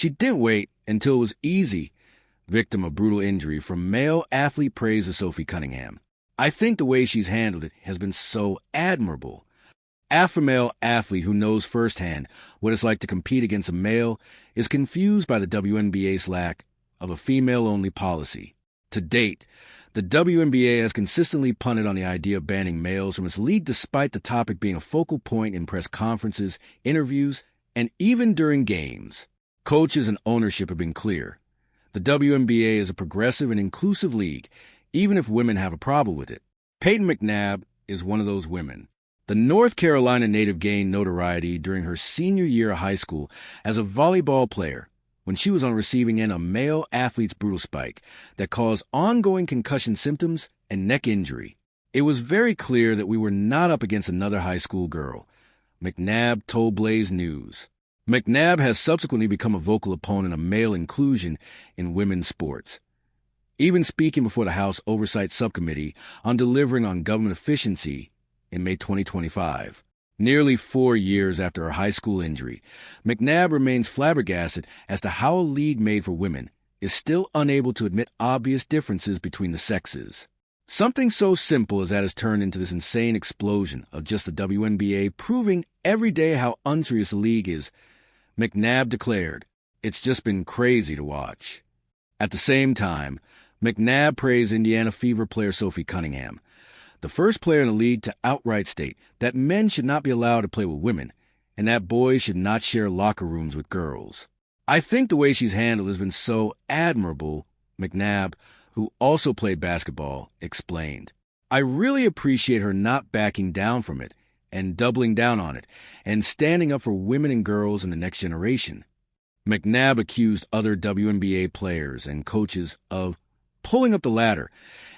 She didn't wait until it was easy. Victim of brutal injury from male athlete praises Sophie Cunningham. I think the way she's handled it has been so admirable. Afemale athlete who knows firsthand what it's like to compete against a male is confused by the WNBA's lack of a female-only policy. To date, the WNBA has consistently punted on the idea of banning males from its league despite the topic being a focal point in press conferences, interviews, and even during games. Coaches and ownership have been clear. The WNBA is a progressive and inclusive league, even if women have a problem with it. Peyton McNabb is one of those women. The North Carolina native gained notoriety during her senior year of high school as a volleyball player when she was on receiving end of a male athlete's brutal spike that caused ongoing concussion symptoms and neck injury. It was very clear that we were not up against another high school girl, McNabb told Blaze News. McNabb has subsequently become a vocal opponent of male inclusion in women's sports, even speaking before the House Oversight Subcommittee on delivering on government efficiency in May 2025. Nearly 4 years after her high school injury, McNabb remains flabbergasted as to how a league made for women is still unable to admit obvious differences between the sexes. Something so simple as that has turned into this insane explosion of just the WNBA proving every day how unserious the league is. McNabb declared, "It's just been crazy to watch." At the same time, McNabb praised Indiana Fever player Sophie Cunningham, the first player in the league to outright state that men should not be allowed to play with women and that boys should not share locker rooms with girls. "I think the way she's handled has been so admirable," McNabb, who also played basketball, explained. "I really appreciate her not backing down from it and doubling down on it and standing up for women and girls in the next generation." McNabb accused other WNBA players and coaches of pulling up the ladder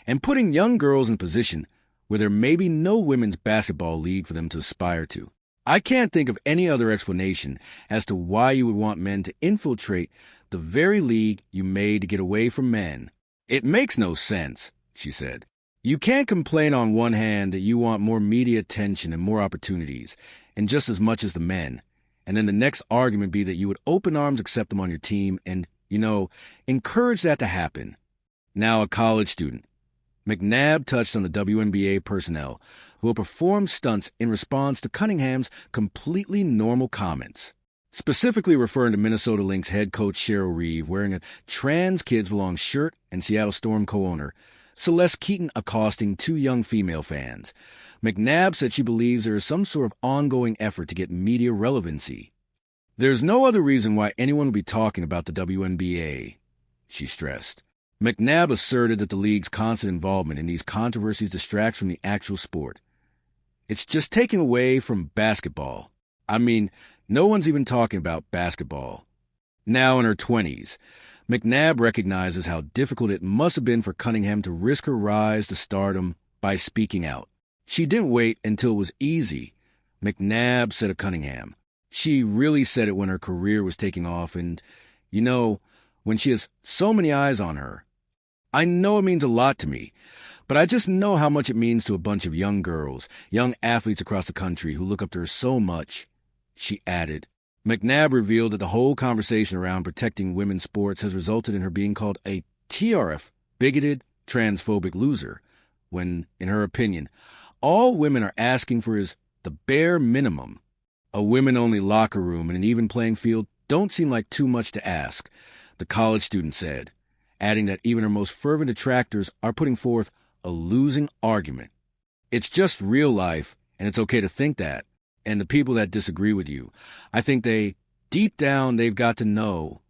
and putting young girls in a position where there may be no women's basketball league for them to aspire to. "I can't think of any other explanation as to why you would want men to infiltrate the very league you made to get away from men. It makes no sense," she said. "You can't complain on one hand that you want more media attention and more opportunities, and just as much as the men, and then the next argument be that you would open arms accept them on your team and, encourage that to happen." Now a college student, McNabb touched on the WNBA personnel who will perform stunts in response to Cunningham's completely normal comments, specifically referring to Minnesota Lynx head coach Cheryl Reeve wearing a trans Kids Belong shirt and Seattle Storm co-owner Celeste Keaton accosting two young female fans. McNabb said she believes there is some sort of ongoing effort to get media relevancy. "There's no other reason why anyone would be talking about the WNBA," she stressed. McNabb asserted that the league's constant involvement in these controversies distracts from the actual sport. "It's just taken away from basketball. I mean, no one's even talking about basketball." Now in her 20s, McNabb recognizes how difficult it must have been for Cunningham to risk her rise to stardom by speaking out. "She didn't wait until it was easy," McNabb said of Cunningham. "She really said it when her career was taking off and, when she has so many eyes on her. I know it means a lot to me, but I just know how much it means to a bunch of young girls, young athletes across the country who look up to her so much," she added. McNabb revealed that the whole conversation around protecting women's sports has resulted in her being called a TRF, bigoted, transphobic loser, when, in her opinion, all women are asking for is the bare minimum. A women-only locker room and an even playing field don't seem like too much to ask, the college student said, adding that even her most fervent detractors are putting forth a losing argument. "It's just real life, and it's okay to think that. And the people that disagree with you, I think deep down, they've got to know